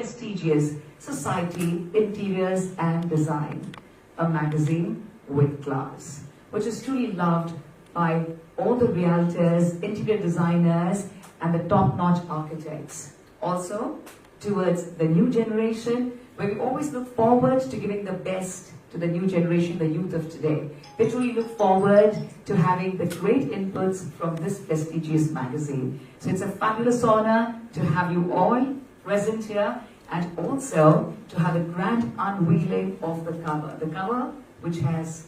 prestigious Society, Interiors and Design, a magazine with class, which is truly loved by all the realtors, interior designers, and the top-notch architects. Also, towards the new generation, where we always look forward to giving the best to the new generation, the youth of today. They truly look forward to having the great inputs from this prestigious magazine. So it's a fabulous honor to have you all present here, and also to have a grand unveiling of the cover. The cover, which has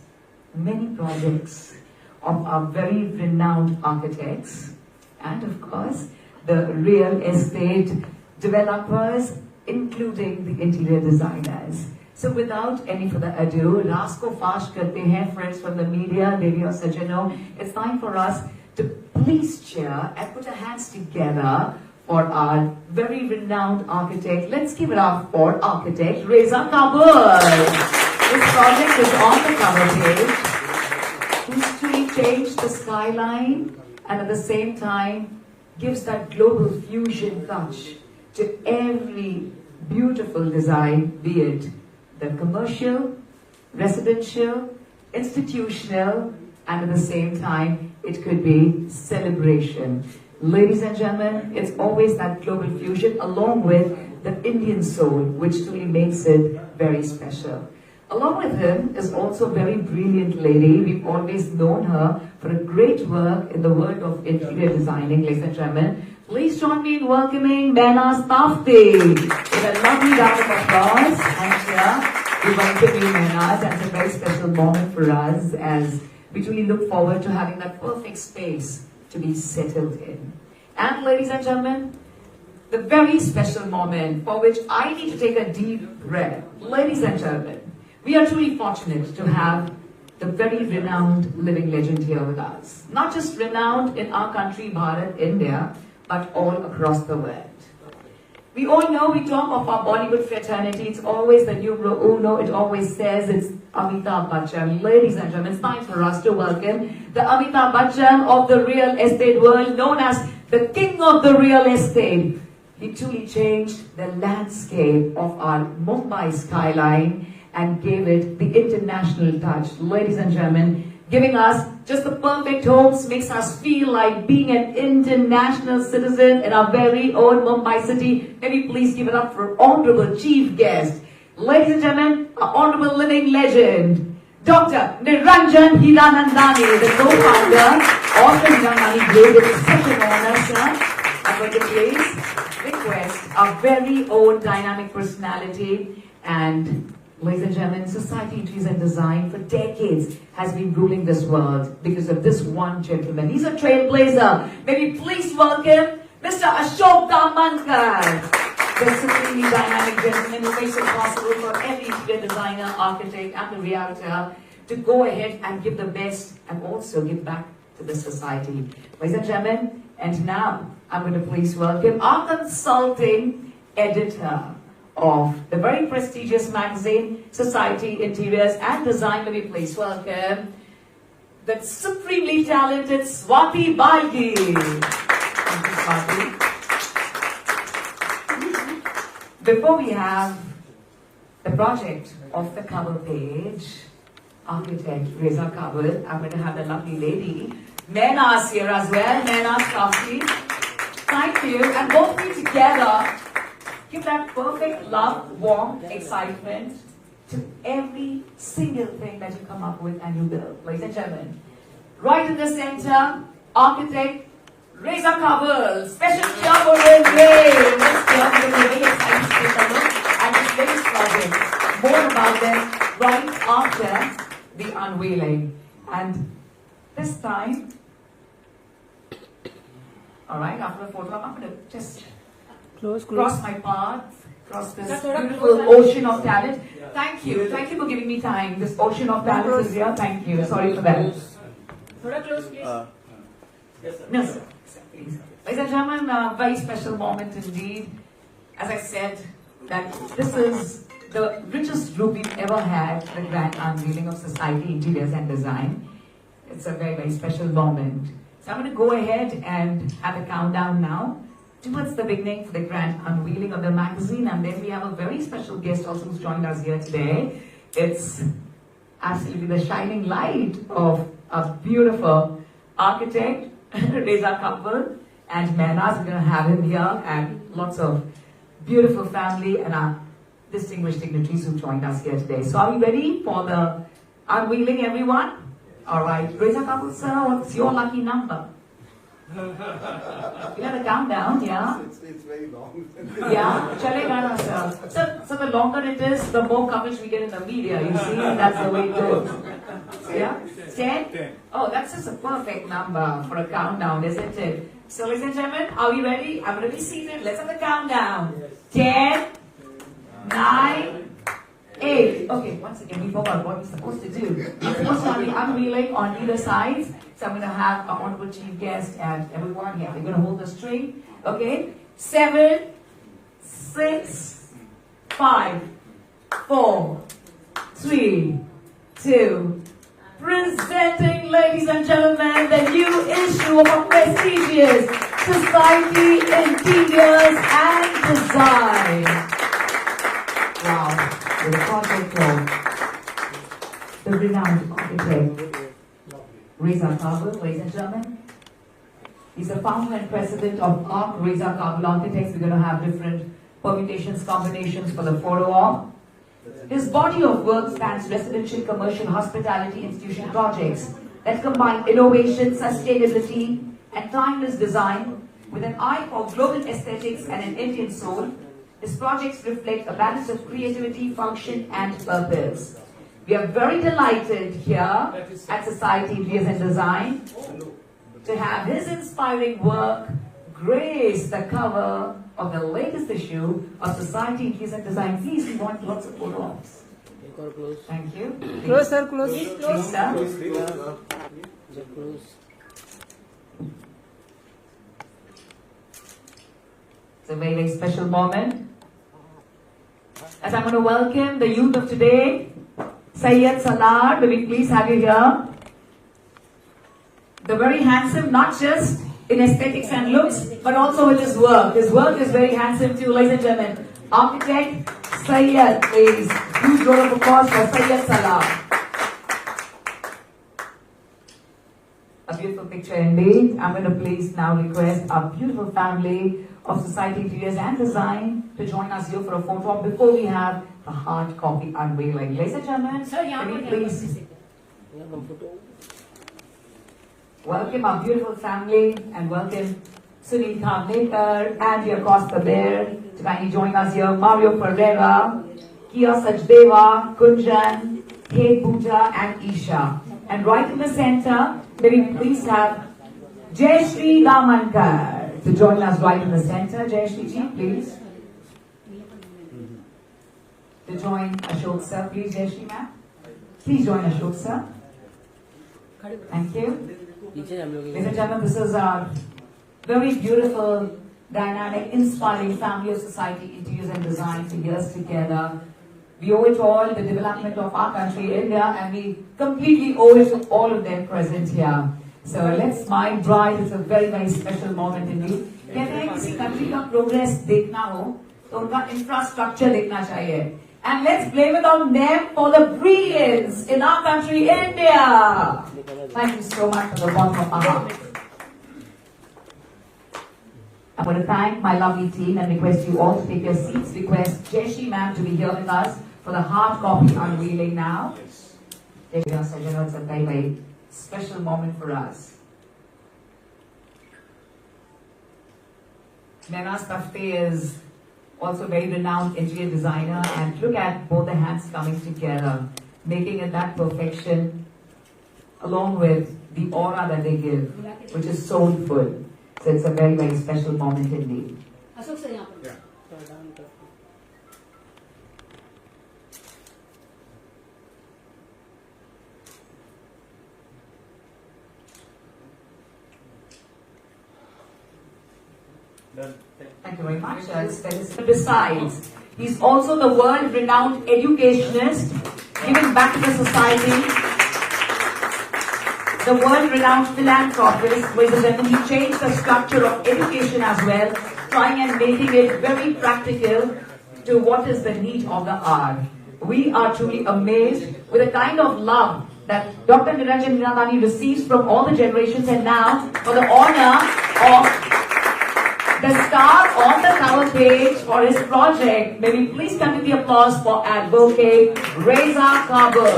many projects of our very renowned architects, and of course, the real estate developers, including the interior designers. So without any further ado, रास को फाश करते हैं, friends from the media, lady or sajano. It's time for us to please cheer and put our hands together for our very renowned architect. Let's give it up for architect RezaKabul. This project is on the cover page. Who's truly changed the skyline and at the same time gives that global fusion touch to every beautiful design, be it the commercial, residential, institutional, and at the same time, it could be celebration. Ladies and gentlemen, it's always that global fusion along with the Indian soul, which truly makes it very special. Along with him is also a very brilliant lady. We've always known her for a great work in the world of interior designing, ladies and gentlemen. Please join me in welcoming Mehnaz Tafti with a lovely round of applause. And here we welcome you, Mehnaz, and it's a very special moment for us as we truly look forward to having that perfect space to be settled in. And ladies and gentlemen, the very special moment for which I need to take a deep breath. Ladies and gentlemen, we are truly fortunate to have the very renowned living legend here with us. Not just renowned in our country, Bharat, India, but all across the world. We all know, we talk of our Bollywood fraternity, it's always the numero uno, it always says it's Amitabh Bachchan. Ladies and gentlemen, it's time for us to welcome the Amitabh Bachchan of the real estate world, known as the king of the real estate. He truly changed the landscape of our Mumbai skyline and gave it the international touch. Ladies and gentlemen, giving us just the perfect homes, makes us feel like being an international citizen in our very own Mumbai city. Maybe please give it up for honorable chief guest. Ladies and gentlemen, our honorable living legend, Dr. Niranjan Hiranandani, the co-founder of the Hiranandani Group. It is such an honor, sir. I'm going to please request our very own dynamic personality. And ladies and gentlemen, Society, Interiors and Design for decades has been ruling this world because of this one gentleman. He's a trailblazer. May we please welcome Mr. Ashok Damankar, the supremely dynamic gentleman who makes it possible for every interior designer, architect, and the realtor to go ahead and give the best and also give back to the society. Ladies and gentlemen, and now I'm going to please welcome our consulting editor of the very prestigious magazine, Society, Interiors and Design. Let me please welcome the supremely talented Swati Balgi. Thank you, Swati. Before we have the project of the cover page, architect RezaKabul, I'm going to have the lovely lady, Mehnaz here as well, Mehnaz Tafti. Thank you, and both of you together give that perfect love, warmth, excitement to every single thing that you come up with and you build. Ladies and gentlemen, right in the center, architect RezaKabul. Special cheer for him. Let's cheer for him. Very excited to take a look at this latest project. More about them right after the unveiling. And this time, alright, after the photo, I'm going to just cross my path, cross this beautiful ocean of talent. Thank you for giving me time. This ocean of talent is here. Thank you. Sorry for that. Close, please. Yes, sir. No, sir. Please. Ladies and gentlemen, a very special moment indeed. As I said, that this is the richest group we've ever had, the grand unveiling of Society, Interiors and Design. It's a very, very special moment. So I'm going to go ahead and have a countdown now towards the beginning for the grand unveiling of the magazine. And then we have a very special guest also who's joined us here today. It's absolutely the shining light of a beautiful architect, RezaKabul, and Mehnaz. We're going to have him here, and lots of beautiful family and our distinguished dignitaries who joined us here today. So are we ready for the unveiling, everyone? All right. RezaKabul, sir, what's your lucky number? You have a countdown, yeah? It's very long. Yeah, chalega na, sir. So the longer it is, the more coverage we get in the media. You see, that's the way it goes. Yeah? 10? Oh, that's just a perfect number for a countdown, isn't it? So, ladies and gentlemen, are we ready? I'm going to be seated. Let's have the countdown. 10, 9, 8. Okay, once again, we forgot what we're supposed to do. We're supposed to have the unveiling on either sides. So I'm going to have our honorable chief guest and everyone here. We're going to hold the string. Okay? 7, 6, 5, 4, 3, 2. Presenting, ladies and gentlemen, the new issue of our prestigious Society Interiors and Design. Wow. The project of the renowned architect RezaKabul, ladies and gentlemen. He's the founder and president of RezaKabul Architects. We're going to have different permutations, combinations for the photo op. His body of work spans residential, commercial, hospitality, institution projects that combine innovation, sustainability, and timeless design with an eye for global aesthetics and an Indian soul. His projects reflect a balance of creativity, function, and purpose. We are very delighted here at Society Interiors and Design to have his inspiring work grace the cover of the latest issue of Society Interiors and Design. Please, we want lots of photo ops. Thank you. Close, sir, close. Please, sir. It's a very, very special moment. As I'm going to welcome the youth of today, Syed Salar, will we please have you here? The very handsome, not just in aesthetics and looks, but also with his work. His work is very handsome too, ladies and gentlemen. Architect Syed, please. Huge round of applause for Syed Salar. A beautiful picture indeed. I'm going to please now request our beautiful family of Society Interiors and Design to join us here for a photo op before we have the hard copy unveiling. Ladies and gentlemen, can we please welcome our beautiful family and welcome Sunil Khavnekar, Andy Acosta there to kindly join us here, Mario Ferreira, Kia Sachdeva, Kunjan, Hey Pooja and Isha. And right in the center, may we please have Jayashree Ramankar to join us right in the center. Jayashree ji, please. To join Ashok sir, please, Jayashree ma'am. Please join Ashok sir. Thank you. Ladies and gentlemen, this is our very beautiful, dynamic, inspiring family of Society Interiors and Design for years together. We owe it all the development of our country, India, and we completely owe it to all of them present here. So let's smile bright. It's a very, very special moment indeed. कहते हैं किसी country का progress देखना हो तो उनका infrastructure देखना चाहिए. And let's blame it on them for the brilliance in our country, India. Thank you so much for the bottom of my heart. I want to thank my lovely team and request you all to take your seats. Request Jayashree ma'am to be here with us for the hard copy unveiling now. There we go, so you know it's a very, very special moment for us. Mehnaz Tafte is also a very renowned interior designer, and look at both the hands coming together, making it that perfection, along with the aura that they give, which is soulful. So it's a very, very special moment indeed. Ashok sir, यहाँ पर. Thank you very much. Besides, he's also the world-renowned educationist, giving back to the society. The world-renowned philanthropist, ladies and gentlemen, he changed the structure of education as well, trying and making it very practical to what is the need of the hour. We are truly amazed with the kind of love that Dr. Niranjan Hiranandani receives from all the generations, and now for the honor of the star on the cover page for his project, may we please come to the applause for Advocate RezaKabul,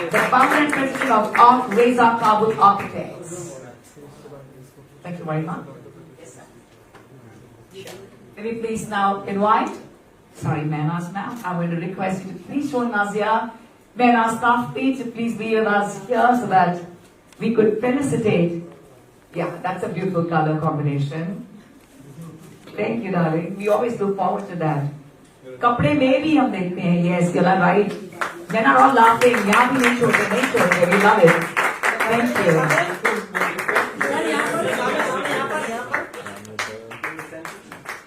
the founder and president of RezaKabul Architects. Thank you very much. Yes, sir. May we please now invite, Mehnaz ma'am, I'm going to request you to please join us here. Mehnaz staff to please be with us here so that we could felicitate. Yeah, that's a beautiful color combination. Thank you, darling. We always look forward to that. Kapde mein bhi hum dekhte hain. Yes, you're right. Men are all laughing. Yahan bhi nahi chote. We love it. Thank you.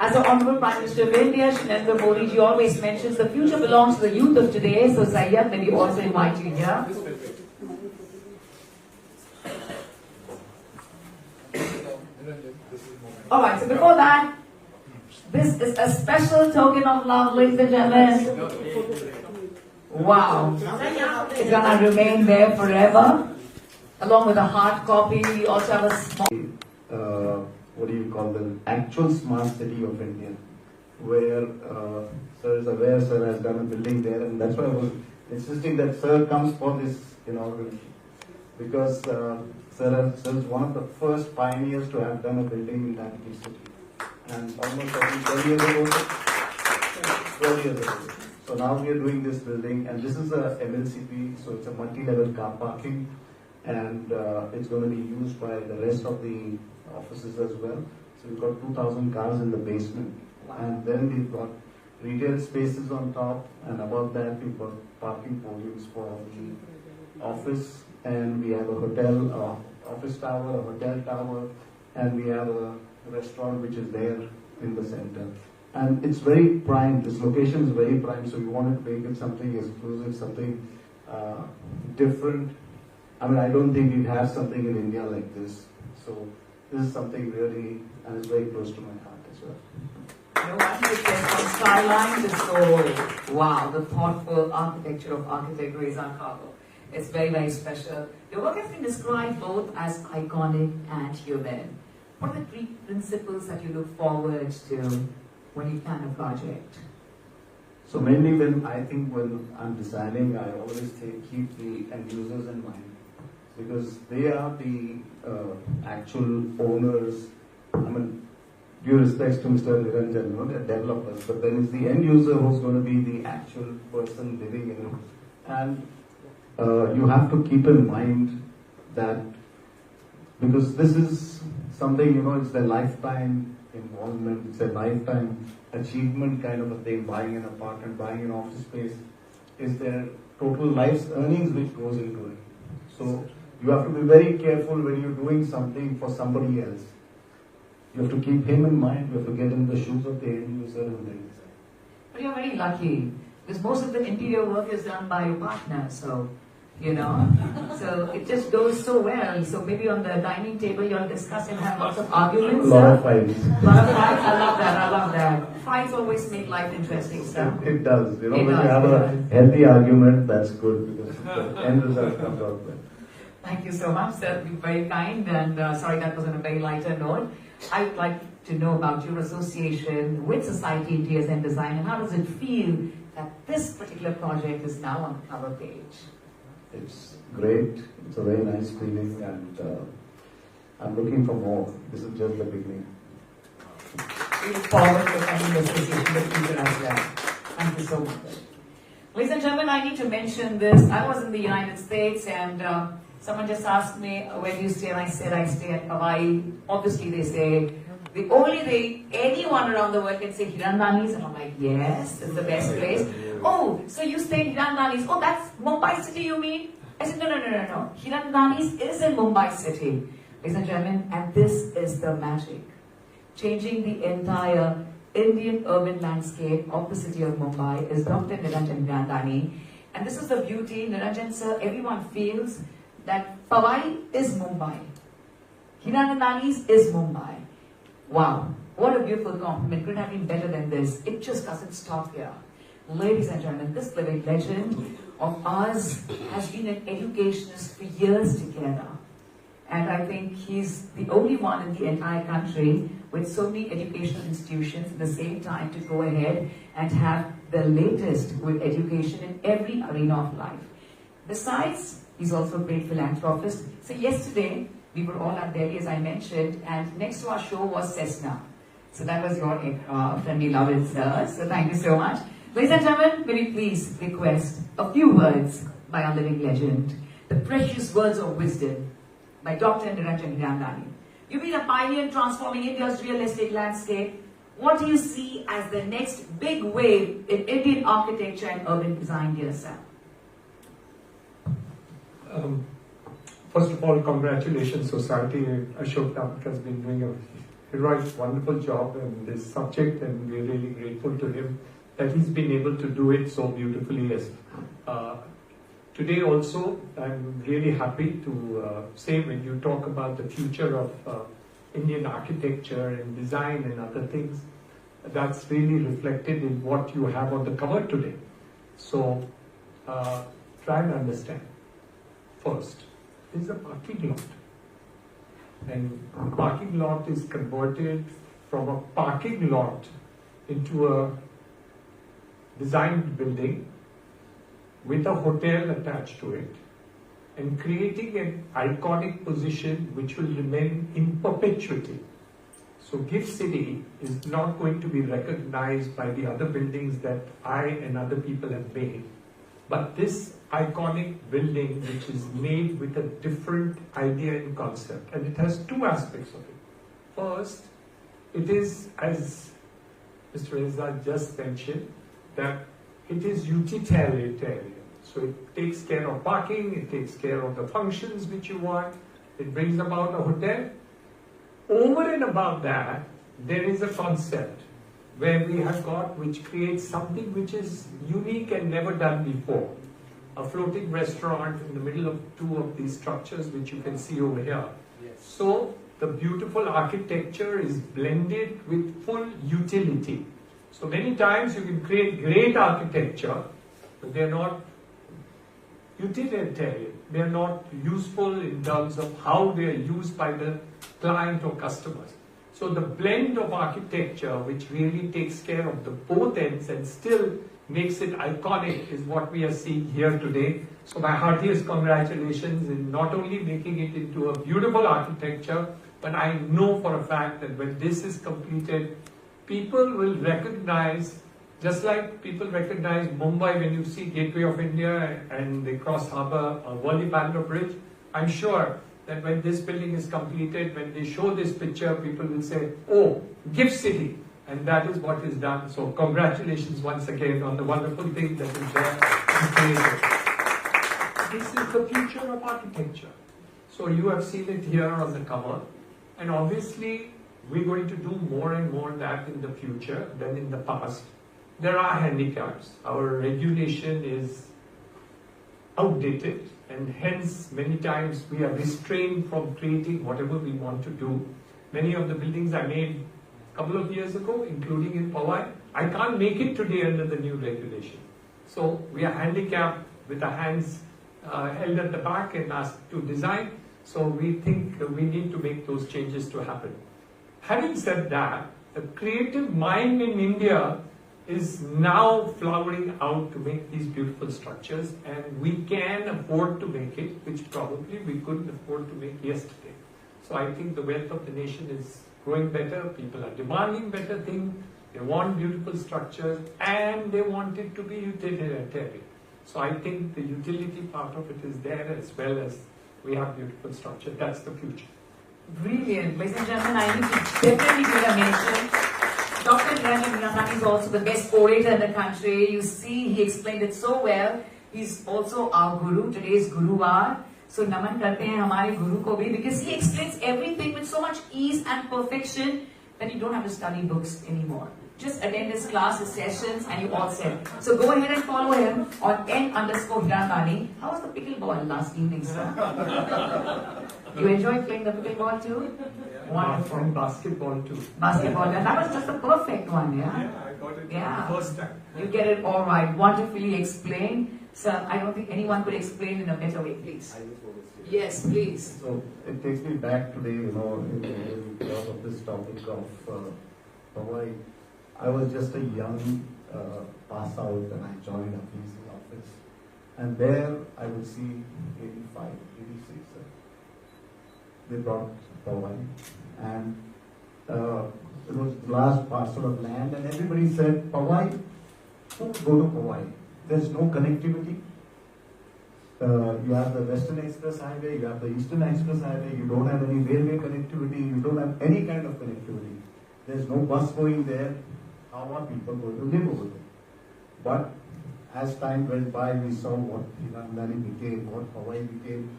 As the Honorable Prime Minister of India, Shri Narendra Modi ji always mentions, the future belongs to the youth of today. So Sayyad, may we also invite you here. Alright, so before that, this is a special token of love, ladies and gentlemen. Wow. It's gonna remain there forever. Along with a hard copy, we also have a small... what do you call the actual smart city of India, where Sir is aware Sir has done a building there, and that's why I was insisting that Sir comes for this inauguration, because Sir is one of the first pioneers to have done a building in that city, and almost I think 12 years ago. 12 years ago. So now we are doing this building, and this is a MLCP, so it's a multi-level car parking, and it's going to be used by the rest of the offices as well. So we've got 2,000 cars in the basement, and then we've got retail spaces on top, and above that we've got parking podiums for the office, and we have a hotel, office tower, a hotel tower, and we have a restaurant which is there in the center. And it's very prime, this location is very prime, so we wanted to make it something exclusive, something different. I mean, I don't think we'd have something in India like this. So this is something really, and it's very close to my heart as well. You know, I think it says from skyline to soul. Wow, the thoughtful architecture of architect RezaKabul. It's very, very special. Your work has been described both as iconic and human. What are the three principles that you look forward to when you plan a project? So mainly when I'm designing, I always keep the end users in mind, because they are the actual owners. I mean, due respects to Mr. Niranjan, they're developers, but then it's the end user who's going to be the actual person living in it. And you have to keep in mind that, because this is something, it's a lifetime involvement, it's a lifetime achievement kind of a thing. Buying an apartment, buying an office space is their total life's earnings which goes into it. So you have to be very careful when you're doing something for somebody else. You have to keep him in mind, you have to get in the shoes of the end user and then design. But you're very lucky, because most of the interior work is done by your partner, so so it just goes so well. So maybe on the dining table you'll discuss and have lots of arguments. A lot of fights. A lot of fights, I love that. Fights always make life interesting, sir. It does. When you have a healthy argument, that's good, because the end result comes out well. Thank you so much, sir. You're very kind, and sorry that was on a very lighter note. I would like to know about your association with Society Interiors and Design, and how does it feel that this particular project is now on the cover page? It's great. It's a very nice feeling, and I'm looking for more. This is just the beginning. We look forward to having the association in the future as well. Thank you so much. Ladies and gentlemen, I need to mention this. I was in the United States, and someone just asked me, where do you stay? And I said, I stay at Hawaii. Obviously, they say, the only way anyone around the world can say Hiranandani's, and I'm like, yes, it's the best place. Oh, so you stay in Hiranandani's. Oh, that's Mumbai City, you mean? I said, no. Hiranandani's is in Mumbai City. Ladies and gentlemen, and this is the magic. Changing the entire Indian urban landscape of the city of Mumbai is Dr. Niranjan Hiranandani. And this is the beauty, Niranjan sir, everyone feels that Hawaii is Mumbai. Hiranandani's is Mumbai. Wow. What a beautiful compliment. Couldn't have been better than this. It just doesn't stop here. Ladies and gentlemen, this living legend of ours has been an educationist for years together. And I think he's the only one in the entire country with so many educational institutions at the same time to go ahead and have the latest with education in every arena of life. Besides, he's also a great philanthropist. So yesterday, we were all at Delhi, as I mentioned, and next to our show was Cessna. So that was your aircraft, and we love it, sir. So thank you so much. Ladies and gentlemen, may we please request a few words by our living legend, the precious words of wisdom by Dr. Niranjan Hiranandani. You've been a pioneer in transforming India's real estate landscape. What do you see as the next big wave in Indian architecture and urban design, dear sir? First of all, congratulations, Society. Ashok Namak has been doing a heroic, wonderful job in this subject, and we're really grateful to him that he's been able to do it so beautifully. Today also, I'm really happy to say, when you talk about the future of Indian architecture and design and other things, that's really reflected in what you have on the cover today. So try and understand. First, is a parking lot. And the parking lot is converted from a parking lot into a designed building with a hotel attached to it, and creating an iconic position which will remain in perpetuity. So GIFT City is not going to be recognized by the other buildings that I and other people have made, but this iconic building which is made with a different idea and concept, and it has two aspects of it. First, it is, as Mr. Reza just mentioned, that it is utilitarian. So it takes care of parking, it takes care of the functions which you want, it brings about a hotel. Over and above that, there is a concept where we have got, which creates something which is unique and never done before. A floating restaurant in the middle of two of these structures which you can see over here. Yes. So the beautiful architecture is blended with full utility. So many times you can create great architecture, but they are not utilitarian. They are not useful in terms of how they are used by the client or customers. So the blend of architecture, which really takes care of the both ends and still makes it iconic, is what we are seeing here today. So my heartiest congratulations in not only making it into a beautiful architecture, but I know for a fact that when this is completed, people will recognize, just like people recognize Mumbai when you see Gateway of India and the Cross Harbour Worli-Bangalore Bridge. I'm sure that when this building is completed, when they show this picture, people will say, oh, GIFT City. And that is what is done. So congratulations once again on the wonderful thing that is there and created. This is the future of architecture. So you have seen it here on the cover. And obviously, we're going to do more and more that in the future than in the past. There are handicaps. Our regulation is outdated, and hence many times we are restrained from creating whatever we want to do. Many of the buildings I made a couple of years ago, including in Powai, I can't make it today under the new regulation. So we are handicapped with our hands held at the back and asked to design. So we think we need to make those changes to happen. Having said that, the creative mind in India is now flowering out to make these beautiful structures, and we can afford to make it, which probably we couldn't afford to make yesterday. So I think the wealth of the nation is growing better, people are demanding better things, they want beautiful structures, and they want it to be utilitarian. So I think the utility part of it is there, as well as we have beautiful structure. That's the future. Brilliant. Ladies and gentlemen, I need to definitely give a mention. Dr. Niranjan is also the best orator in the country. You see, he explained it so well. He's also our guru. Today's Guruvar. So naman karte hain hamare guru ko bhi, because he explains everything with so much ease and perfection that you don't have to study books anymore. Just attend his class, his sessions, and you all set. So go ahead and follow him on N_Hiranandani. How was the pickleball last evening, sir? You enjoyed playing the pickleball too? Wonderful. And basketball too. Basketball, and that was just the perfect one, yeah? Yeah, I got it Yeah. the first time. You get it all right, wonderfully explained. Sir, I don't think anyone could explain in a better way, please. I just want to say. Yes, please. So it takes me back today, because of this topic of Hawaii. I was just a young pass out and I joined a VC office. And there I would see 85, 86. They brought Hawaii. And it was large parcel of land and everybody said, Hawaii, don't go to Hawaii. There's no connectivity. You have the Western Express Highway, you have the Eastern Express Highway, you don't have any railway connectivity, you don't have any kind of connectivity. There's no bus going there. How are people going to live over there? But as time went by, we saw what Hiranandani became, what Hawaii became.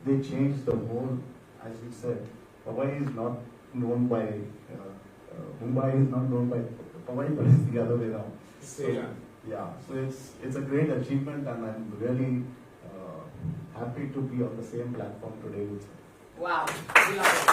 They changed the whole, as you said, Hawaii is not known by, Mumbai is not known by Hawaii, but it's the other way around. So, yeah, so it's a great achievement and I'm really happy to be on the same platform today with you. Wow, we love it.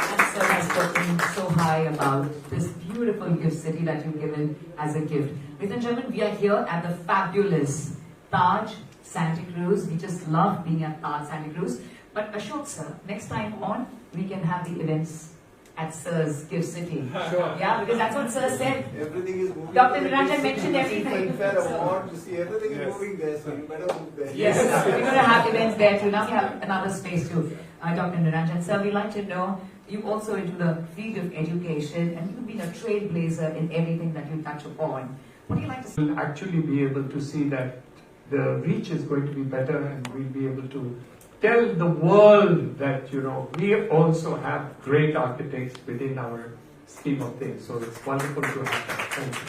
And sir has spoken so high about this beautiful gift city that you've given as a gift. Ladies and gentlemen, we are here at the fabulous Taj Santa Cruz. We just love being at Taj Santa Cruz. But Ashok sir, next time on, we can have the events at Sir's Gift City. Sure. Yeah, because that's what Sir said. Everything is moving. Dr. Niranjan mentioned everything. Award, you see, everything is moving there, so you better move there. Yes, we're going to have events there too. Now we have another space too. Dr. Niranjan, sir, we'd like to know, you also into the field of education and you've been a trailblazer in everything that you touch upon. What do you like to say? We'll actually be able to see that the reach is going to be better and we'll be able to tell the world that, we also have great architects within our scheme of things. So it's wonderful to have that. Thank you.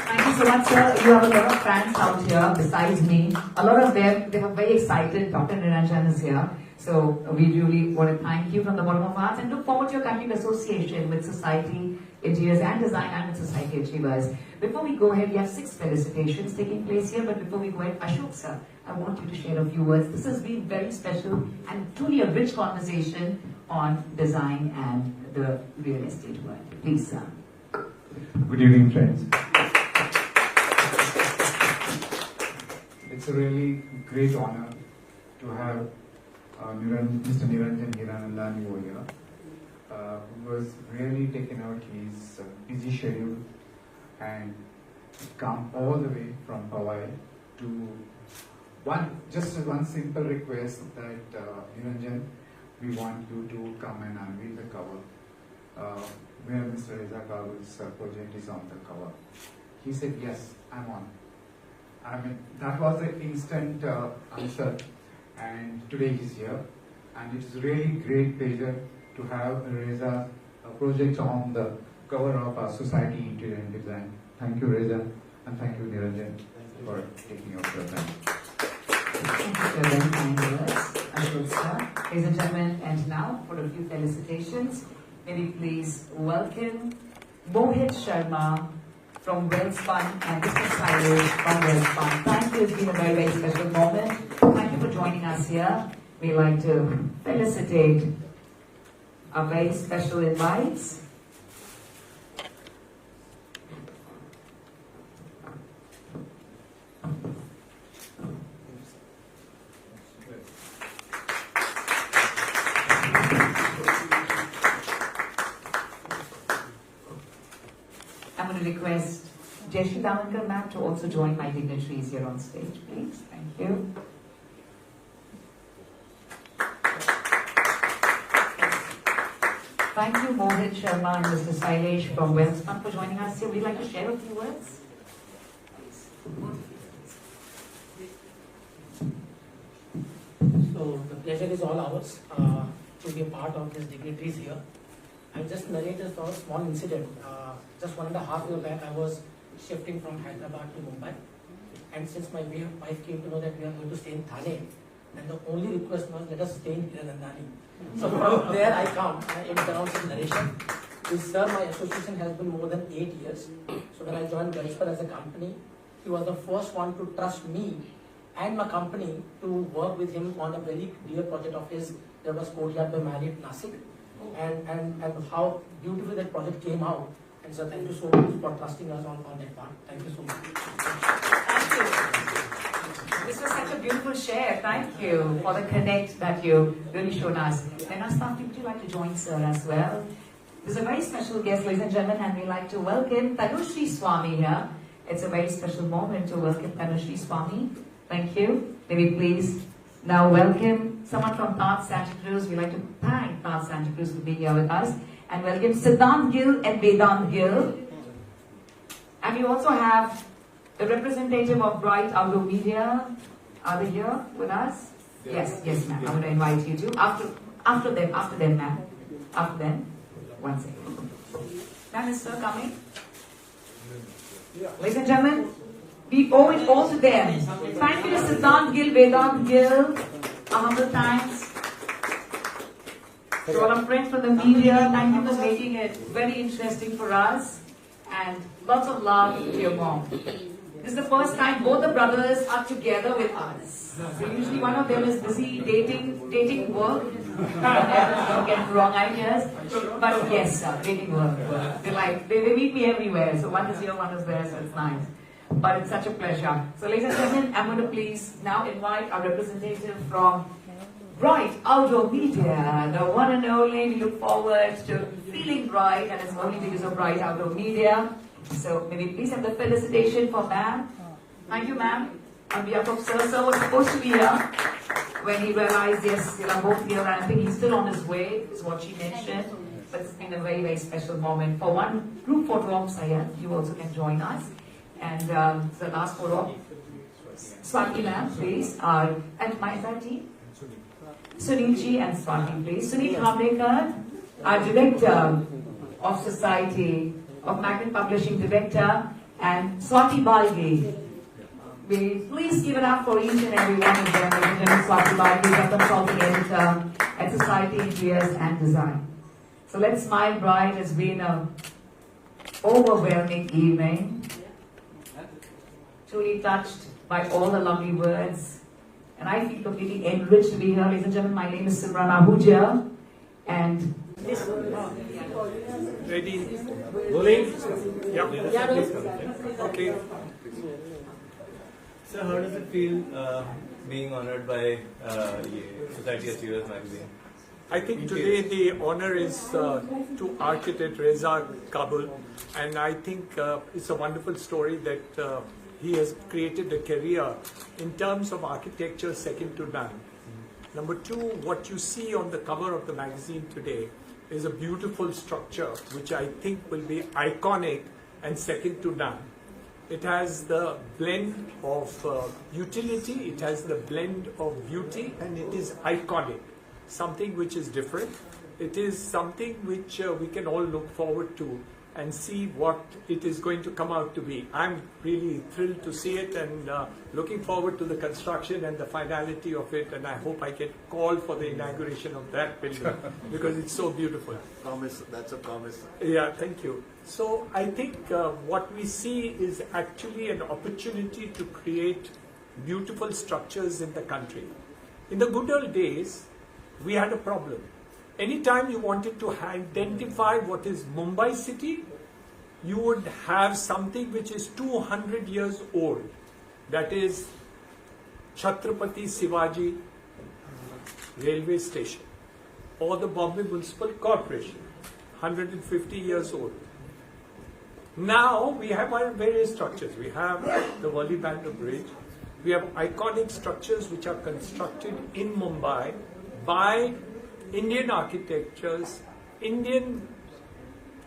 Thank you so much, sir. You have a lot of fans out here besides me. A lot of them, they were very excited. Dr. Niranjan is here. So we really want to thank you from the bottom of our hearts and look forward to your continued association with Society Interiors and Design and with Society Achievers. Before we go ahead, we have 6 felicitations taking place here. But before we go ahead, Ashok sir, I want you to share a few words. This has been very special and truly a rich conversation on design and the real estate world. Please, sir. Good evening, friends. It's a really great honor to have Mr. Niranjan Hiranandani over here, who has really taken out his busy schedule and come all the way from Hawaii to just one simple request that Niranjan, we want you to come and unveil the cover where Mr. RezaKabul's project is on the cover. He said, yes, I'm on. I mean, that was an instant answer, and today he's here. And it's really great pleasure to have Reza project on the cover of our Society Interior and Design. Thank you, Reza, and thank you, Niranjan, for taking out your time. Thank you for very kind words, Ashok sir. Ladies and gentlemen, and now for a few felicitations. May we please welcome Mohit Sharma from Wellspun and Mr. Sailesh from Wellspun. Thank you, it's been a very, very special moment. Thank you for joining us here. We'd like to felicitate our very special invites. I'm going to request Jeshi Damankar ma'am to also join my dignitaries here on stage, please. Thank you. Thank you, Mohit Sharma and Mr. Sailesh from Wellspun for joining us here. Would you like to share a few words? So the pleasure is all ours to be a part of this dignitaries here. I'll just narrate a small incident. Just 1.5 years back, I was shifting from Hyderabad to Mumbai, and since my wife came to know that we are going to stay in Thane, then the only request was, let us stay in Hiranandani. So from there I come, in terms of narration. Sir, my association has been more than 8 years. So when I joined Wellspun as a company, he was the first one to trust me and my company to work with him on a very dear project of his there was Courtyard by Marriott Nasik, and how beautifully that project came out. And so thank you so much for trusting us on that part. Thank you so much. Thank you. This was such a beautiful share. Thank you for the connect that you really showed us. And Asaf, would you like to join sir as well? There's a very special guest, ladies and gentlemen, and we'd like to welcome Tanushri Swami here. It's a very special moment to welcome Tanushri Swami. Thank you. Maybe please now welcome someone from Taj Santa Cruz. We'd like to thank Taj Santa Cruz for being here with us. And welcome Siddhant Gill and Vedant Gill. And we also have the representative of Bright Outdoor Media. Are they here with us? Yes, ma'am. I'm going to invite you to. After them, ma'am. After them. One second. Ma'am, is sir coming? Ladies and gentlemen, we owe it all to them. Thank you to Siddhant Gill, Vedant Gill. A humble thanks. To all our friends from the media, thank you for making it very interesting for us. And lots of love to your mom. This is the first time both the brothers are together with us. So usually one of them is busy dating work. Don't get wrong ideas. But yes, dating work. They meet me everywhere. So one is here, one is there, so it's nice. But it's such a pleasure. So ladies and gentlemen, I'm going to please now invite our representative from Bright Outdoor Media, the one and only. We look forward to feeling bright, and it's only because of Bright Outdoor Media. So maybe please have the felicitation for ma'am. Thank you, ma'am. On behalf of sir was supposed to be here when he realized, yes, you are both here, and I think he's still on his way, is what she mentioned. But it's been a very, very special moment. For one group photo of Sayed, you also can join us. And the last photo, Swati ma'am, please. And my entire team. Sunilji and Swati, please. Sunil Khamdekar, our Director of Society, of Magnet Publishing Director, and Swati Balgi. Please give it up for each and every one of them. Swati Balgi, our Consulting Editor at Society Interiors and Design. So let's smile bright. It's been an overwhelming evening. Truly touched by all the lovely words. And I feel completely enriched to be here. Ladies and gentlemen, my name is Simran Ahuja. And Ready? Rolling? Yeah. Okay. So how does it feel being honored by Society Achievers magazine? I think today the honor is to architect RezaKabul, and I think it's a wonderful story that he has created a career in terms of architecture second to none. Number two, what you see on the cover of the magazine today is a beautiful structure which I think will be iconic and second to none. It has the blend of utility, it has the blend of beauty, and it is iconic. Something which is different. It is something which we can all look forward to and see what it is going to come out to be. I'm really thrilled to see it, and looking forward to the construction and the finality of it, and I hope I get called for the inauguration of that building because it's so beautiful. Promise, that's a promise. Yeah, thank you. So I think what we see is actually an opportunity to create beautiful structures in the country. In the good old days, we had a problem. Anytime you wanted to identify what is Mumbai city, you would have something which is 200 years old. That is Chhatrapati Shivaji railway station or the Bombay Municipal Corporation, 150 years old. Now we have our various structures. We have the Wali Bandra Bridge. We have iconic structures which are constructed in Mumbai by Indian architects, Indian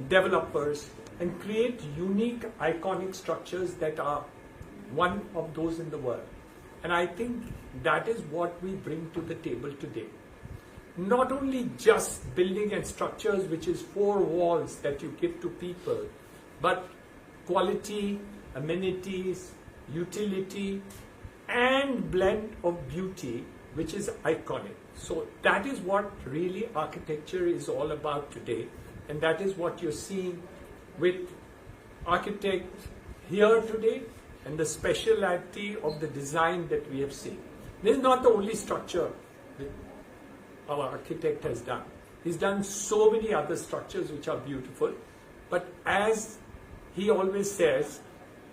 developers, and create unique iconic structures that are one of those in the world. And I think that is what we bring to the table today. Not only just building and structures which is four walls that you give to people, but quality, amenities, utility, and blend of beauty which is iconic. So that is what really architecture is all about today, and that is what you're seeing with architects here today and the speciality of the design that we have seen. This is not the only structure with our architect has done. He's done so many other structures which are beautiful, but as he always says,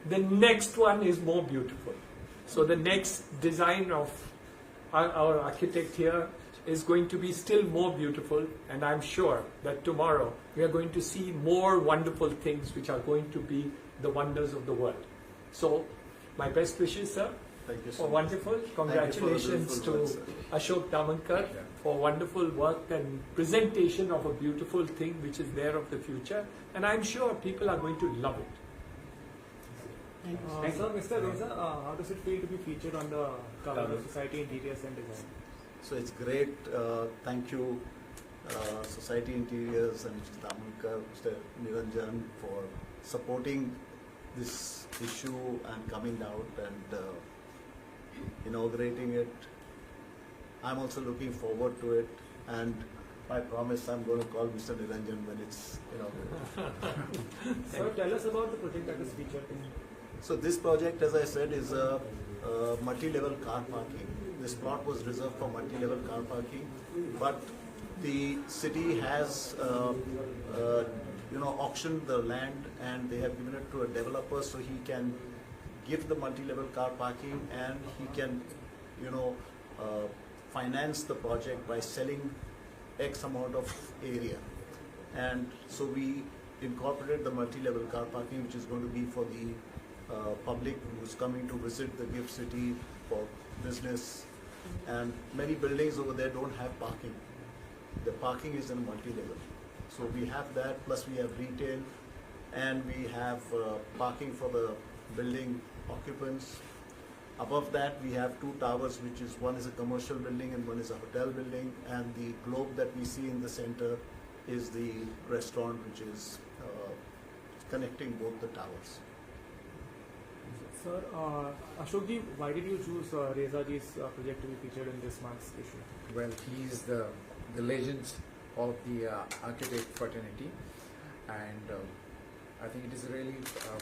the next one is more beautiful. So the next design of our architect here is going to be still more beautiful, and I'm sure that tomorrow we are going to see more wonderful things which are going to be the wonders of the world. So my best wishes, sir. Thank you so For much. wonderful. Congratulations to Ashok Damankar for wonderful work and presentation of a beautiful thing which is there of the future, and I'm sure people are going to love it. So, Mr. Reza, how does it feel to be featured on the cover of Society Interiors and Design? So it's great. Thank you, Society Interiors and Mr. Damankar, Mr. Niranjan for supporting this issue and coming out and inaugurating it. I'm also looking forward to it, and I promise I'm going to call Mr. Niranjan when it's inaugurated. So, tell us about the project that is featured in. So this project, as I said, is a multi-level car parking. This plot was reserved for multi-level car parking, but the city has auctioned the land, and they have given it to a developer so he can give the multi-level car parking, and he can finance the project by selling X amount of area. And so we incorporated the multi-level car parking, which is going to be for the public who's coming to visit the gift city for business, and many buildings over there don't have parking. The parking is in multi-level. So we have that, plus we have retail, and we have parking for the building occupants. Above that we have two towers, which is one is a commercial building and one is a hotel building, and the globe that we see in the center is the restaurant, which is connecting both the towers. Sir, Ashokji, why did you choose Rezaji's project to be featured in this month's issue? Well, he is the legend of the architect fraternity, and I think it is really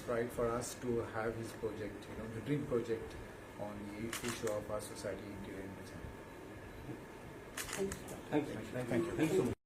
pride for us to have his project, the dream project, on the issue of our society interior design. Thank you. Thank you so much.